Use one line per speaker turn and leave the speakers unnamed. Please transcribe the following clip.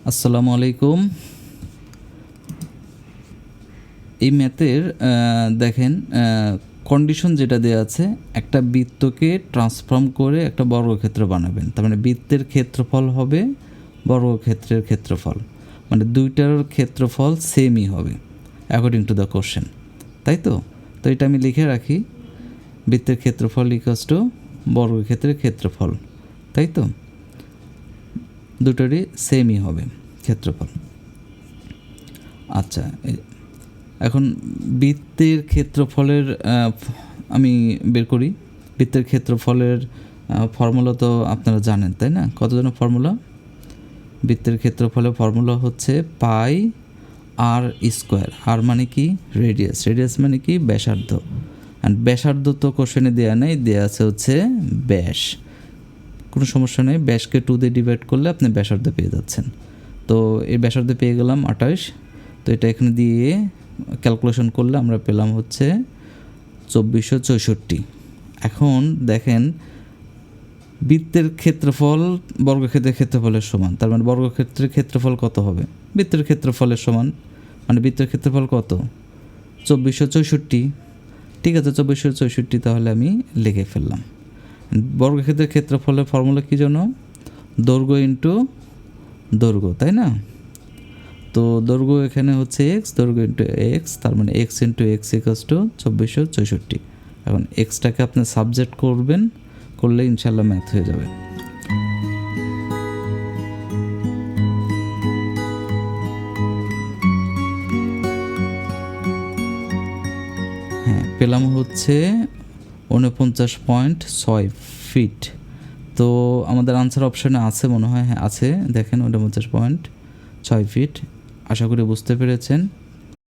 আসসালামু আলাইকুম। এই ম্যাথের দেখেন কন্ডিশন যেটা দেওয়া আছে, একটা বৃত্তকে ট্রান্সফর্ম করে একটা বর্গক্ষেত্র বানাবেন। তার মানে বৃত্তের ক্ষেত্রফল হবে বর্গক্ষেত্রের ক্ষেত্রফল, মানে দুইটার ক্ষেত্রফল সেমই হবে অ্যাকর্ডিং টু দ্য কোশ্চেন, তাই তো? তো এটা আমি লিখে রাখি, বৃত্তের ক্ষেত্রফল ইকুয়ালস টু বর্গক্ষেত্রের ক্ষেত্রফল, তাই তো? দুটোরই সেমই হবে ক্ষেত্রফল। আচ্ছা, এখন বৃত্তের ক্ষেত্রফলের আমি বের করি। বৃত্তের ক্ষেত্রফলের ফর্মুলা তো আপনারা জানেন, তাই না? কত জন ফর্মুলা? বৃত্তের ক্ষেত্রফলের ফর্মুলা হচ্ছে পাই আর স্কোয়ার। আর মানে কি? রেডিয়াস। রেডিয়াস মানে কি? ব্যাসার্ধ। অ্যান্ড ব্যাসার্ধ তো কোশ্চেনে দেওয়া নেই, দেওয়া আছে হচ্ছে ব্যাস। কোনো সমস্যা নেই, ব্যাসকে 2 দিয়ে ডিভাইড করলে আপনি ব্যাসার্ধ পেয়ে যাচ্ছেন। তো এই ব্যাসার্ধ পেয়ে গেলাম 28। তো এটা এখানে দিয়ে ক্যালকুলেশন করলে আমরা পেলাম হচ্ছে 2464। এখন দেখেন, বৃত্তের ক্ষেত্রফল বর্গক্ষেত্রের ক্ষেত্রফলের সমান, তার মানে বর্গক্ষেত্রের ক্ষেত্রফল কত হবে? বৃত্তের ক্ষেত্রফলের সমান, মানে বৃত্তের ক্ষেত্রফল কত? 2464। ঠিক আছে, 2464 তাহলে আমি লিখে ফেললাম। বর্গক্ষেত্রের ক্ষেত্রফলের ফর্মুলা কী জন্য? দৈর্ঘ্য ইন্টু দৈর্ঘ্য, তাই না? তো দৈর্ঘ্য এখানে হচ্ছে এক্স, দৈর্ঘ্য ইন্টু এক্স, তার মানে x into x equals to 2464। এখন এক্সটাকে আপনি সাবজেক্ট করবেন, করলে ইনশাল্লাহ ম্যাথ হয়ে যাবে। হ্যাঁ, পেলাম হচ্ছে 49.6 ফিট। তো আমাদের আনসার অপশানে আছে মনে হয়, হ্যাঁ আছে, দেখেন 49.6 ফিট। আশা করি বুঝতে পেরেছেন।